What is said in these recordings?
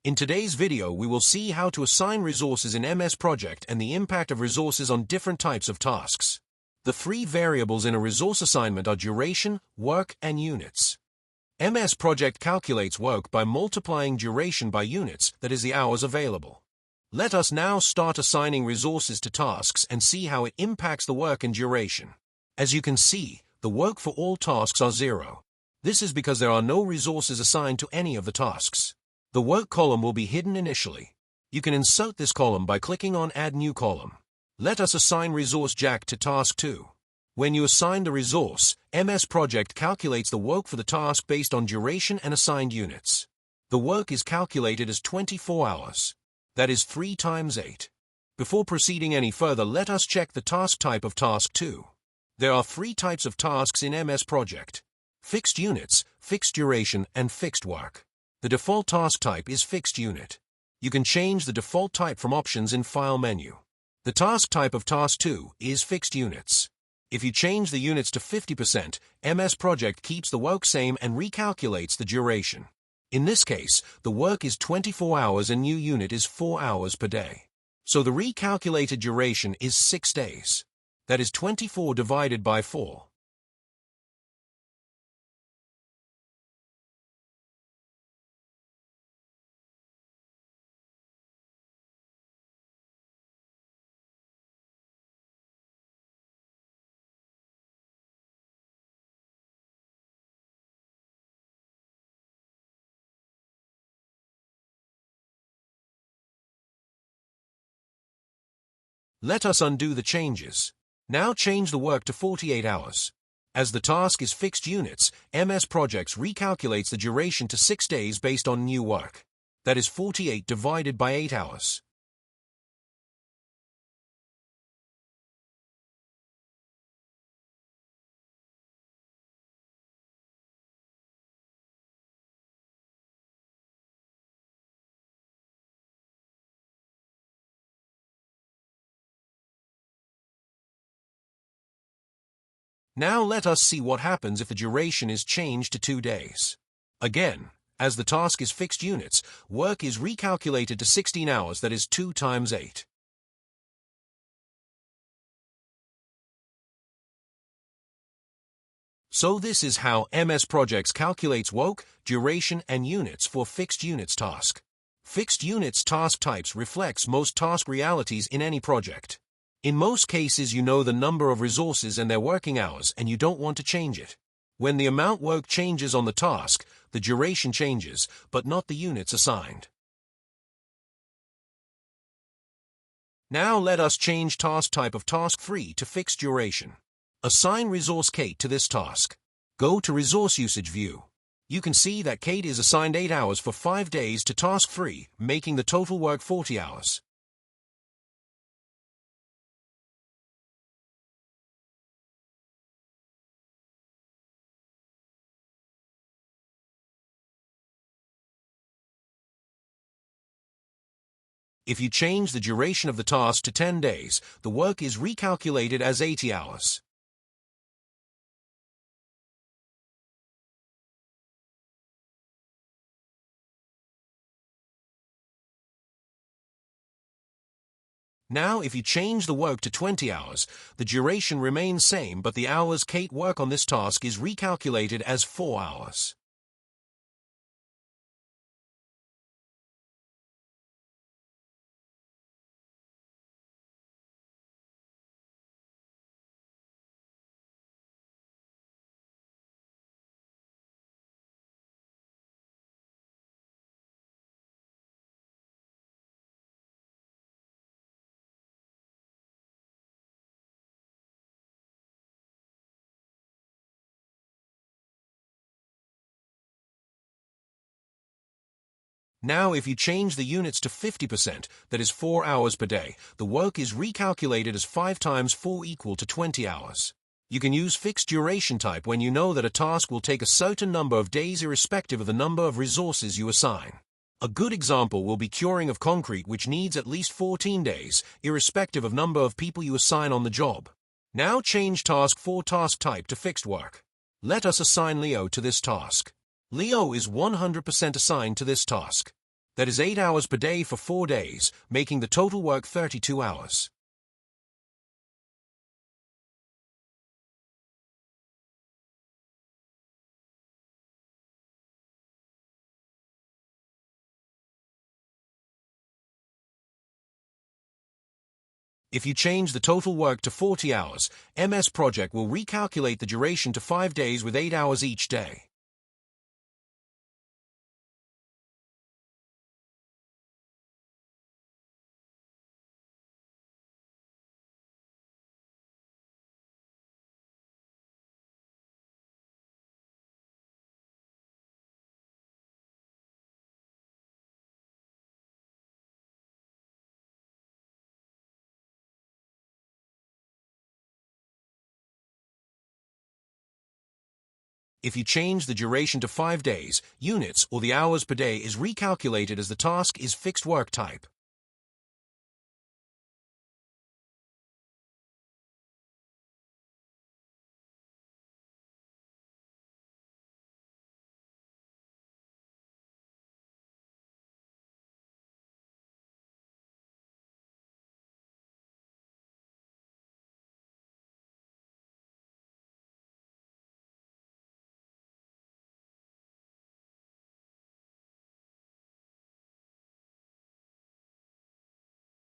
In today's video, we will see how to assign resources in MS Project and the impact of resources on different types of tasks. The three variables in a resource assignment are duration, work, and units. MS Project calculates work by multiplying duration by units, that is the hours available. Let us now start assigning resources to tasks and see how it impacts the work and duration. As you can see, the work for all tasks are 0. This is because there are no resources assigned to any of the tasks. The work column will be hidden initially. You can insert this column by clicking on Add New Column. Let us assign resource Jack to task 2. When you assign the resource, MS Project calculates the work for the task based on duration and assigned units. The work is calculated as 24 hours. That is 3 times 8. Before proceeding any further, let us check the task type of task 2. There are 3 types of tasks in MS Project: fixed units, fixed duration, and fixed work. The default task type is fixed unit. You can change the default type from options in File menu. The task type of task 2 is fixed units. If you change the units to 50%, MS Project keeps the work same and recalculates the duration. In this case, the work is 24 hours and new unit is 4 hours per day. So the recalculated duration is 6 days. That is 24 divided by 4. Let us undo the changes. Now change the work to 48 hours. As the task is fixed units, MS Project recalculates the duration to 6 days based on new work. That is 48 divided by 8 hours. Now let us see what happens if the duration is changed to 2 days. Again, as the task is fixed units, work is recalculated to 16 hours, that is 2 times 8. So this is how MS Project calculates work, duration, and units for fixed units task. Fixed units task types reflects most task realities in any project. In most cases, you know the number of resources and their working hours, and you don't want to change it. When the amount work changes on the task, the duration changes, but not the units assigned. Now let us change task type of task 3 to fixed duration. Assign resource Kate to this task. Go to Resource Usage View. You can see that Kate is assigned 8 hours for 5 days to task 3, making the total work 40 hours. If you change the duration of the task to 10 days, the work is recalculated as 80 hours. Now, if you change the work to 20 hours, the duration remains same, but the hours Kate work on this task is recalculated as 4 hours. Now, if you change the units to 50%, that is 4 hours per day, the work is recalculated as 5 times 4 equal to 20 hours. You can use fixed duration type when you know that a task will take a certain number of days irrespective of the number of resources you assign. A good example will be curing of concrete, which needs at least 14 days, irrespective of number of people you assign on the job. Now change task 4 task type to fixed work. Let us assign Leo to this task. Leo is 100% assigned to this task. That is 8 hours per day for 4 days, making the total work 32 hours. If you change the total work to 40 hours, MS Project will recalculate the duration to 5 days with 8 hours each day. If you change the duration to 5 days, units or the hours per day is recalculated as the task is fixed work type.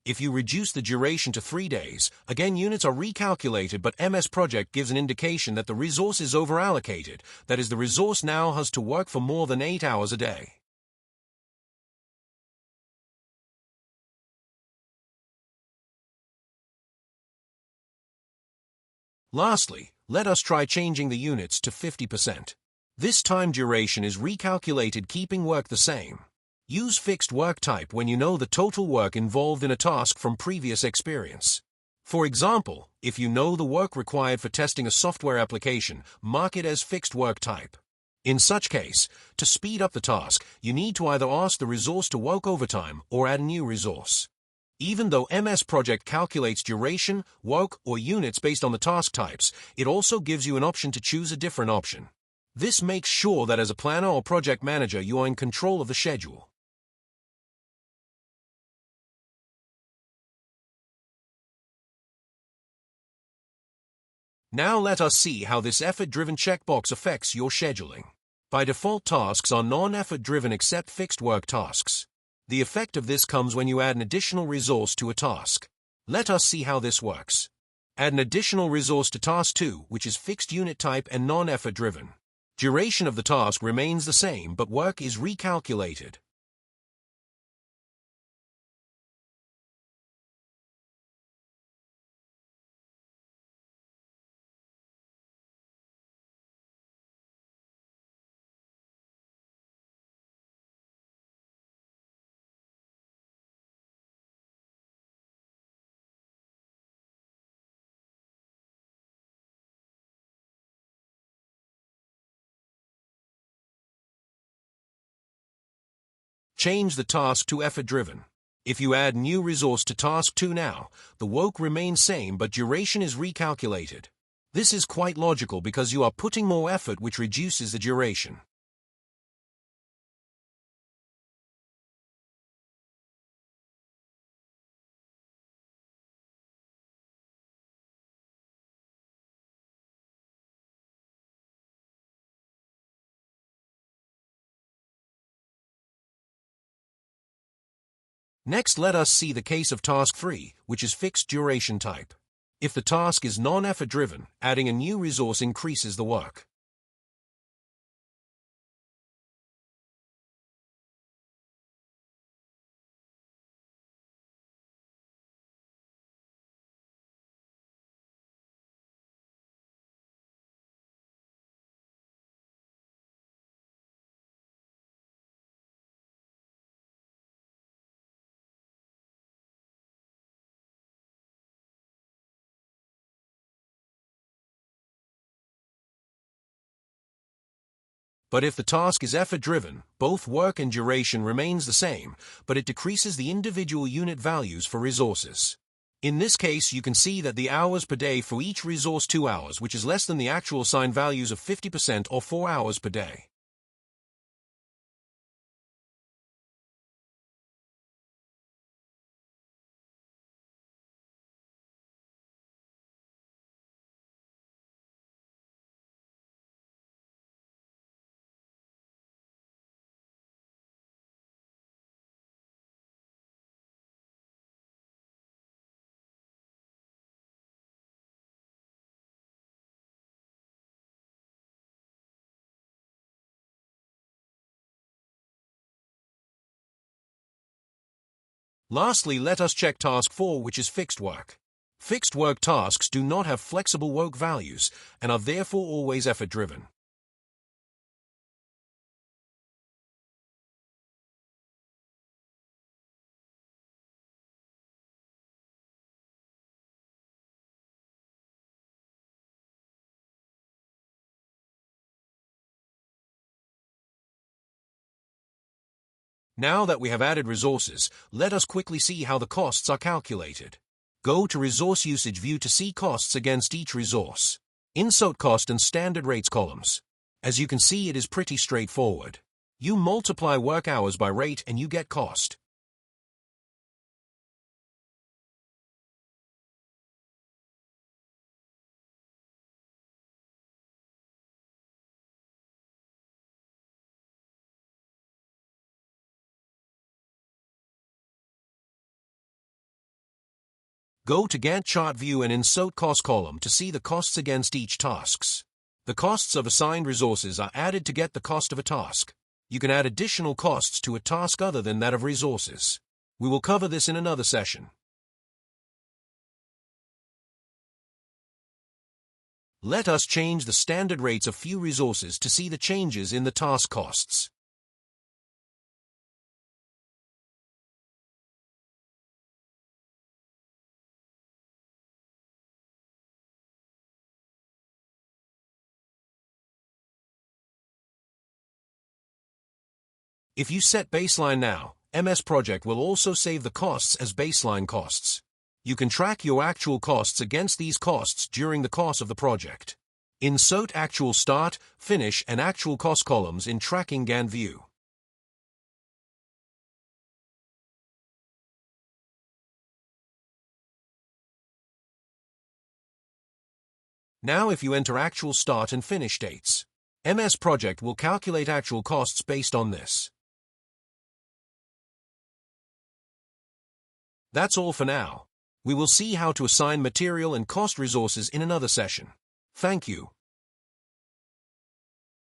If you reduce the duration to 3 days, again units are recalculated, but MS Project gives an indication that the resource is overallocated, that is, the resource now has to work for more than 8 hours a day. Lastly, let us try changing the units to 50%. This time duration is recalculated, keeping work the same. Use fixed work type when you know the total work involved in a task from previous experience. For example, if you know the work required for testing a software application, mark it as fixed work type. In such case, to speed up the task, you need to either ask the resource to work overtime or add a new resource. Even though MS Project calculates duration, work, or units based on the task types, it also gives you an option to choose a different option. This makes sure that as a planner or project manager you are in control of the schedule. Now let us see how this effort-driven checkbox affects your scheduling. By default, tasks are non-effort-driven except fixed work tasks. The effect of this comes when you add an additional resource to a task. Let us see how this works. Add an additional resource to task 2, which is fixed unit type and non-effort-driven. Duration of the task remains the same, but work is recalculated. Change the task to effort-driven. If you add new resource to task 2 now, the work remains same but duration is recalculated. This is quite logical because you are putting more effort, which reduces the duration. Next, let us see the case of task 3, which is fixed duration type. If the task is non-effort driven, adding a new resource increases the work. But if the task is effort-driven, both work and duration remains the same, but it decreases the individual unit values for resources. In this case, you can see that the hours per day for each resource 2 hours, which is less than the actual assigned values of 50% or 4 hours per day. Lastly, let us check task 4, which is fixed work. Fixed work tasks do not have flexible work values and are therefore always effort-driven. Now that we have added resources, let us quickly see how the costs are calculated. Go to Resource Usage View to see costs against each resource. Insert cost and standard rates columns. As you can see, it is pretty straightforward. You multiply work hours by rate and you get cost. Go to Gantt chart view and insert cost column to see the costs against each tasks. The costs of assigned resources are added to get the cost of a task. You can add additional costs to a task other than that of resources. We will cover this in another session. Let us change the standard rates of few resources to see the changes in the task costs. If you set baseline now, MS Project will also save the costs as baseline costs. You can track your actual costs against these costs during the course of the project. Insert actual start, finish, and actual cost columns in Tracking Gantt view. Now if you enter actual start and finish dates, MS Project will calculate actual costs based on this. That's all for now. We will see how to assign material and cost resources in another session. Thank you.